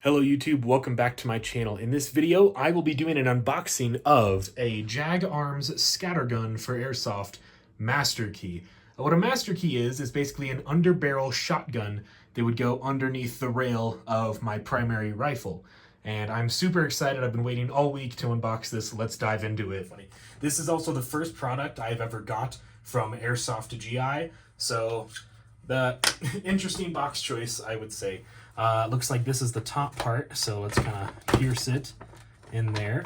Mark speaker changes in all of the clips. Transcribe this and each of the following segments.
Speaker 1: Hello YouTube, welcome back to my channel. In this video, I will be doing an unboxing of a Jag Arms Scattergun for Airsoft Master Key. What a Master Key is basically an underbarrel shotgun that would go underneath the rail of my primary rifle. And I'm super excited. I've been waiting all week to unbox this. Let's dive into it. This is also the first product I've ever got from Airsoft to GI, so the interesting box choice, I would say. Looks like this is the top part, so let's kind of pierce it in there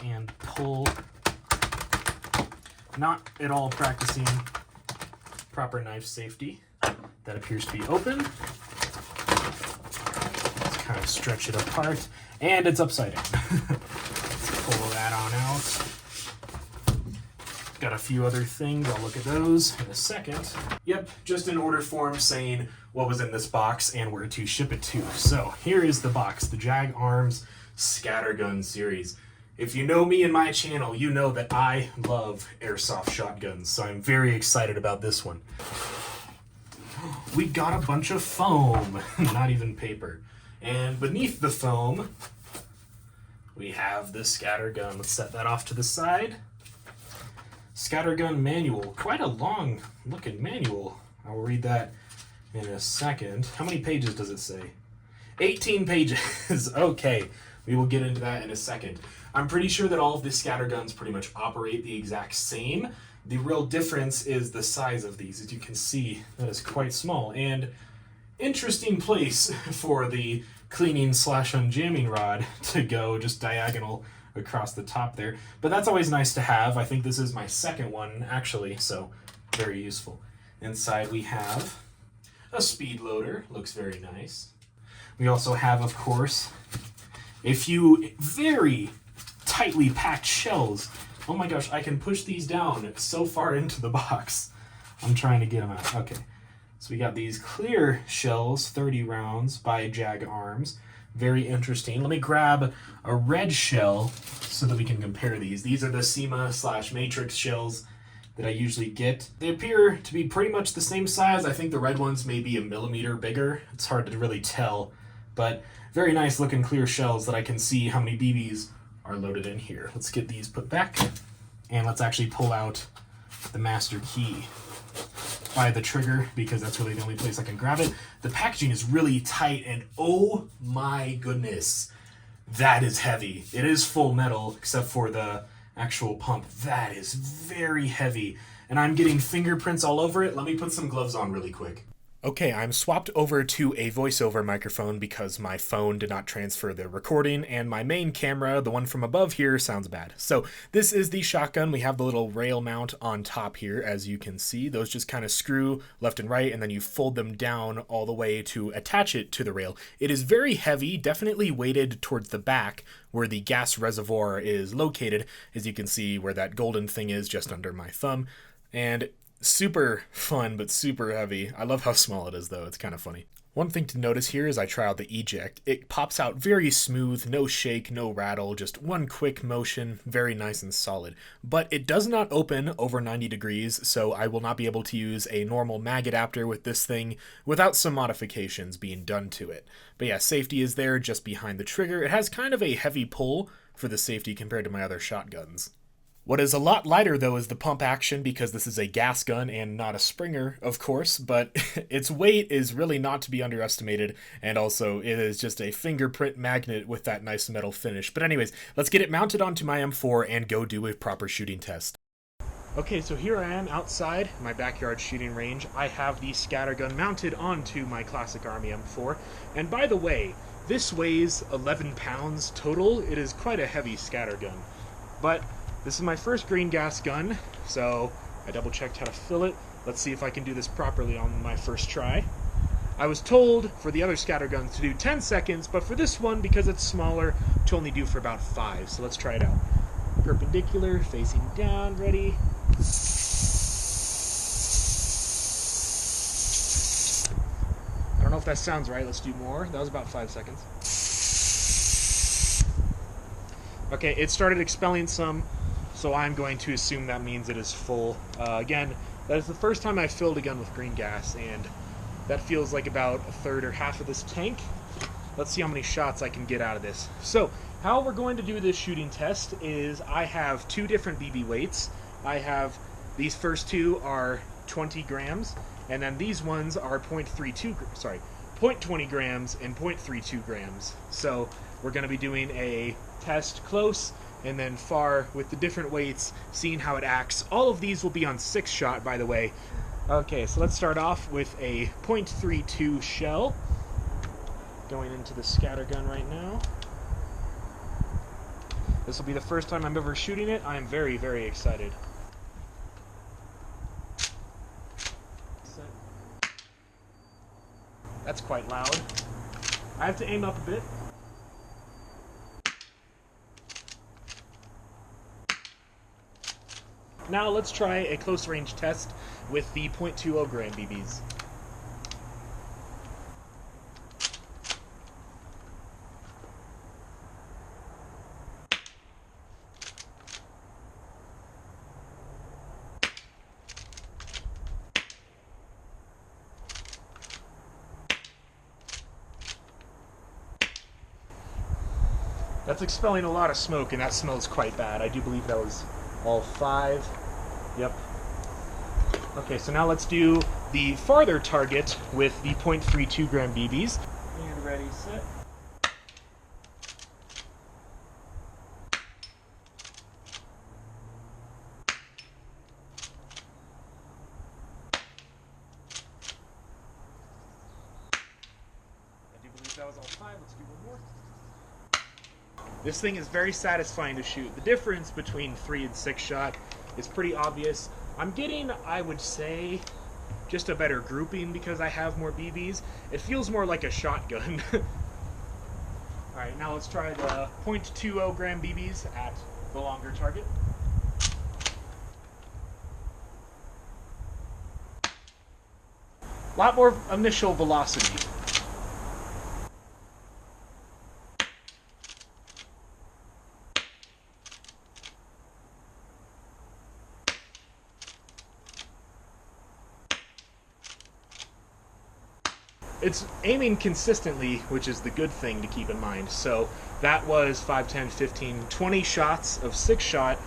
Speaker 1: and pull. Not at all practicing proper knife safety. That appears to be open. Let's kind of stretch it apart, and it's upside down. Let's pull that on out. Got a few other things, I'll look at those in a second. Yep, just an order form saying what was in this box and where to ship it to. So here is the box, the Jag Arms Scattergun series. If you know me and my channel, you know that I love airsoft shotguns, so I'm very excited about this one. We got a bunch of foam, not even paper. And beneath the foam, we have the Scattergun. Let's set that off to the side. Scattergun manual, quite a long looking manual. I'll read that in a second. How many pages does it say? 18 pages. Okay, we will get into that in a second. I'm pretty sure that all of the Scatterguns pretty much operate the exact same. The real difference is the size of these. As you can see, that is quite small, and interesting place for the cleaning / unjamming rod to go, just diagonal across the top there. But that's always nice to have. I think this is my second one actually, so very useful. Inside we have a speed loader, looks very nice. We also have, of course, a few very tightly packed shells. Oh my gosh, I can push these down so far into the box. I'm trying to get them out. Okay, so we got these clear shells, 30 rounds by Jag Arms. Very interesting. Let me grab a red shell so that we can compare these. These are the SEMA / Matrix shells that I usually get. They appear to be pretty much the same size. I think the red ones may be a millimeter bigger. It's hard to really tell, but very nice looking clear shells that I can see how many BBs are loaded in here. Let's get these put back, and let's actually pull out the Master Key by the trigger, because that's really the only place I can grab it. The packaging is really tight, and oh my goodness, that is heavy. It is full metal except for the actual pump. That is very heavy, and I'm getting fingerprints all over it. Let me put some gloves on really quick. Okay, I'm swapped over to a voiceover microphone because my phone did not transfer the recording, and my main camera, the one from above here, sounds bad. So this is the shotgun. We have the little rail mount on top here, as you can see. Those just kind of screw left and right, and then you fold them down all the way to attach it to the rail. It is very heavy, definitely weighted towards the back where the gas reservoir is located, as you can see where that golden thing is just under my thumb. And super fun, but super heavy. I love how small it is, though. It's kind of funny. One thing to notice here is I try out the eject. It pops out very smooth, no shake, no rattle, just one quick motion, very nice and solid. But it does not open over 90 degrees, so I will not be able to use a normal mag adapter with this thing without some modifications being done to it. But yeah, safety is there just behind the trigger. It has kind of a heavy pull for the safety compared to my other shotguns. What is a lot lighter, though, is the pump action, because this is a gas gun and not a Springer, of course, but its weight is really not to be underestimated, and also it is just a fingerprint magnet with that nice metal finish. But anyways, let's get it mounted onto my M4 and go do a proper shooting test. Okay, so here I am outside my backyard shooting range. I have the Scattergun mounted onto my classic Army M4, and by the way, this weighs 11 pounds total. It is quite a heavy Scattergun, but this is my first green gas gun, so I double checked how to fill it. Let's see if I can do this properly on my first try. I was told for the other Scatterguns to do 10 seconds, but for this one, because it's smaller, to only do for about 5. So let's try it out. Perpendicular, facing down, ready. I don't know if that sounds right. Let's do more. That was about 5 seconds. Okay, it started expelling some, so I'm going to assume that means it is full. Again, that is the first time I've filled a gun with green gas, and that feels like about a third or half of this tank. Let's see how many shots I can get out of this. So, how we're going to do this shooting test is I have 2 different BB weights. I have, these first 2 are 20 grams, and then these ones are 0.20 grams and 0.32 grams. So, we're going to be doing a test close and then far with the different weights, seeing how it acts. All of these will be on 6-shot, by the way. Okay, so let's start off with a .32 shell. Going into the scattergun right now. This will be the first time I'm ever shooting it. I am very, very excited. That's quite loud. I have to aim up a bit. Now let's try a close range test with the .20 gram BBs. That's expelling a lot of smoke, and that smells quite bad. I do believe that was all 5. Yep. Okay, so now let's do the farther target with the .32 gram BBs. And ready, set. I do believe that was all 5. Let's do one more. This thing is very satisfying to shoot. The difference between 3 and 6-shot is pretty obvious. I'm getting, I would say, just a better grouping because I have more BBs. It feels more like a shotgun. Alright, now let's try the .20 gram BBs at the longer target. A lot more initial velocity. It's aiming consistently, which is the good thing to keep in mind. So that was 5, 10, 15, 20 shots of 6-shot.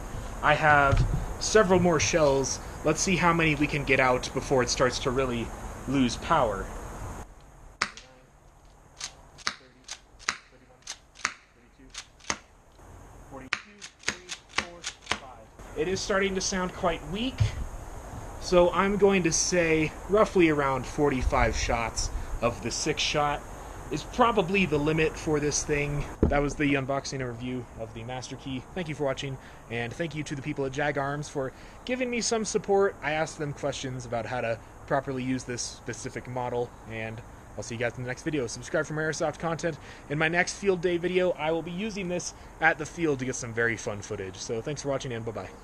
Speaker 1: I have several more shells. Let's see how many we can get out before it starts to really lose power. 42, 3, 4, 5. It is starting to sound quite weak, so I'm going to say roughly around 45 shots of the 6-shot is probably the limit for this thing. That was the unboxing and review of the Master Key. Thank you for watching, and thank you to the people at Jag Arms for giving me some support. I asked them questions about how to properly use this specific model, and I'll see you guys in the next video. Subscribe for more Airsoft content. In my next field day video, I will be using this at the field to get some very fun footage. So thanks for watching, and bye-bye.